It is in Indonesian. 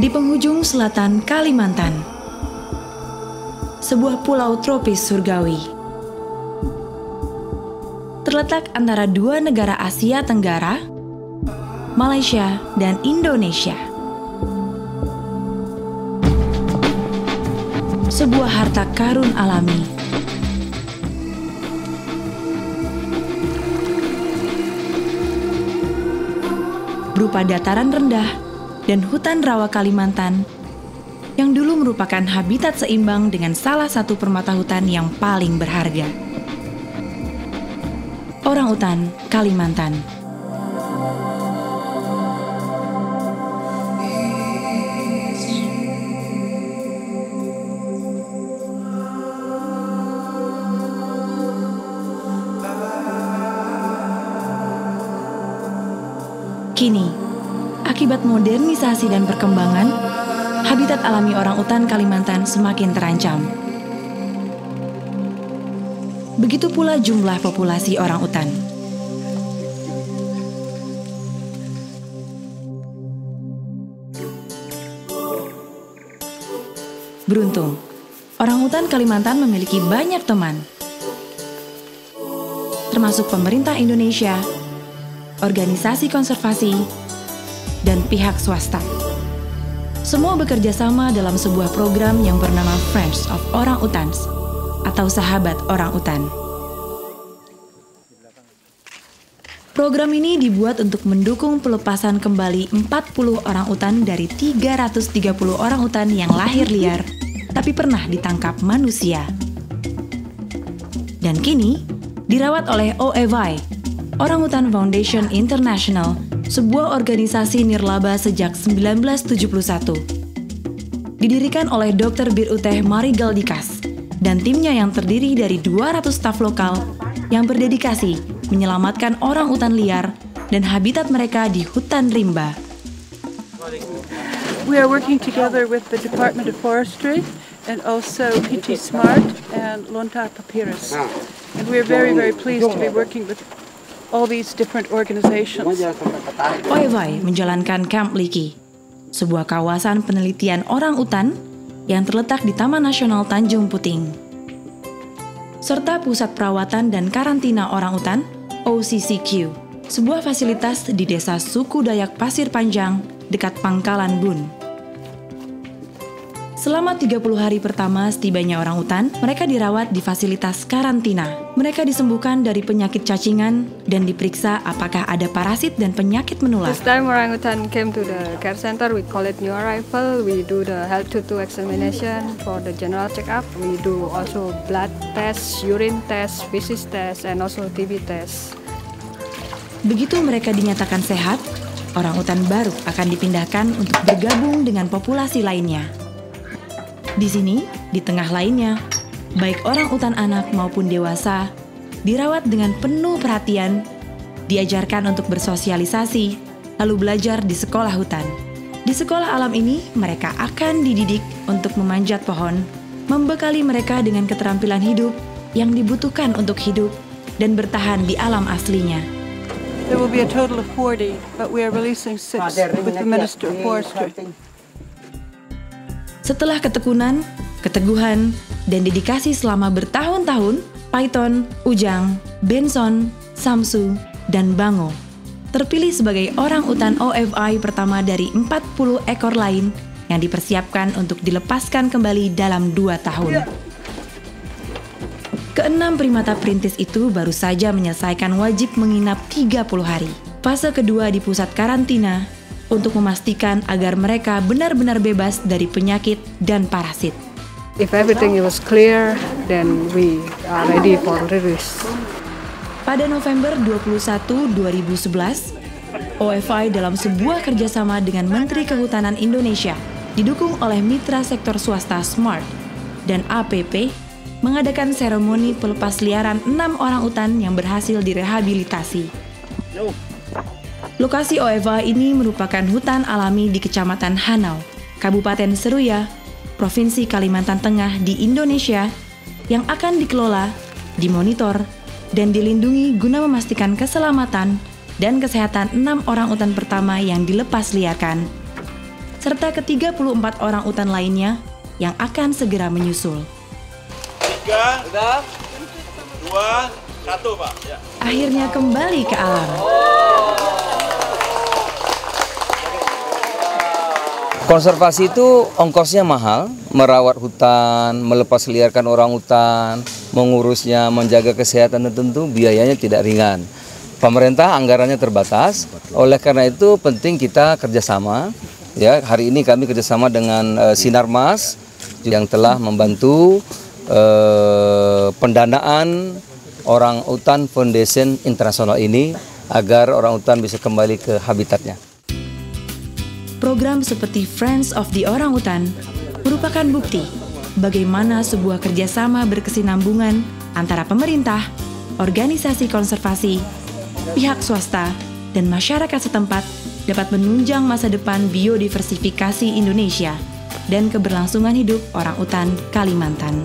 Di penghujung selatan Kalimantan, sebuah pulau tropis surgawi, terletak antara dua negara Asia Tenggara, Malaysia dan Indonesia. Sebuah harta karun alami, berupa dataran rendah dan hutan rawa Kalimantan yang dulu merupakan habitat seimbang dengan salah satu permata hutan yang paling berharga. Orangutan Kalimantan. Kini, akibat modernisasi dan perkembangan, habitat alami orangutan Kalimantan semakin terancam. Begitu pula jumlah populasi orangutan. Beruntung, orangutan Kalimantan memiliki banyak teman, termasuk pemerintah Indonesia, organisasi konservasi, dan pihak swasta. Semua bekerja sama dalam sebuah program yang bernama Friends of Orang-Utans atau Sahabat Orang-Utan. Program ini dibuat untuk mendukung pelepasan kembali 40 orangutan dari 330 orangutan yang lahir liar tapi pernah ditangkap manusia. Dan kini dirawat oleh OEVI, Orangutan Foundation International, sebuah organisasi nirlaba sejak 1971. Didirikan oleh Dr. Biruteh Marigaldikas dan timnya yang terdiri dari 200 staf lokal yang berdedikasi menyelamatkan orangutan liar dan habitat mereka di hutan rimba. We are working together with the Department of Forestry and also PT Smart and Lontar Papyrus. And we are very, very pleased to be working with all these different organizations. OEVI menjalankan Camp Liki, sebuah kawasan penelitian orangutan yang terletak di Taman Nasional Tanjung Puting, serta Pusat Perawatan dan Karantina Orangutan OCCQ, sebuah fasilitas di Desa Suku Dayak Pasir Panjang dekat Pangkalan Bun. Selama 30 hari pertama setibanya orangutan, mereka dirawat di fasilitas karantina. Mereka disembuhkan dari penyakit cacingan dan diperiksa apakah ada parasit dan penyakit menular. This time orangutan came to the care center, we call it new arrival. We do the health tutu examination for the general check-up. We do also blood test, urine test, feces test, and also TB test. Begitu mereka dinyatakan sehat, orangutan baru akan dipindahkan untuk bergabung dengan populasi lainnya. Di sini, di tengah lainnya, baik orangutan anak maupun dewasa, dirawat dengan penuh perhatian, diajarkan untuk bersosialisasi, lalu belajar di sekolah hutan. Di sekolah alam ini, mereka akan dididik untuk memanjat pohon, membekali mereka dengan keterampilan hidup yang dibutuhkan untuk hidup dan bertahan di alam aslinya. There will be a total of 40, but we are releasing 6 with the Minister of Forestry. Setelah ketekunan, keteguhan, dan dedikasi selama bertahun-tahun, Python, Ujang, Benson, Samsu, dan Bango terpilih sebagai orangutan OFI pertama dari 40 ekor lain yang dipersiapkan untuk dilepaskan kembali dalam 2 tahun. Keenam primata perintis itu baru saja menyelesaikan wajib menginap 30 hari. Fase kedua di pusat karantina untuk memastikan agar mereka benar-benar bebas dari penyakit dan parasit. If everything was clear, then we are ready for release. Pada November 21, 2011, OFI dalam sebuah kerjasama dengan Menteri Kehutanan Indonesia, didukung oleh mitra sektor swasta SMART dan APP, mengadakan seremoni pelepas liaran 6 orangutan yang berhasil direhabilitasi. Lokasi OFI ini merupakan hutan alami di Kecamatan Hanau, Kabupaten Seruya, Provinsi Kalimantan Tengah di Indonesia yang akan dikelola, dimonitor, dan dilindungi guna memastikan keselamatan dan kesehatan 6 orangutan pertama yang dilepas liarkan. serta ke-34 orang utan lainnya yang akan segera menyusul. 3, 2, 1, Pak. Ya. Akhirnya kembali ke alam. Konservasi itu ongkosnya mahal, merawat hutan, melepas liarkan orang hutan, mengurusnya, menjaga kesehatan tentu biayanya tidak ringan. Pemerintah anggarannya terbatas, oleh karena itu penting kita kerjasama. Ya, hari ini kami kerjasama dengan Sinarmas yang telah membantu pendanaan Orang Utan Foundation Internasional ini agar orang utan bisa kembali ke habitatnya. Program seperti Friends of the Orang Utan merupakan bukti bagaimana sebuah kerjasama berkesinambungan antara pemerintah, organisasi konservasi, pihak swasta, dan masyarakat setempat dapat menunjang masa depan biodiversifikasi Indonesia dan keberlangsungan hidup orang utan Kalimantan.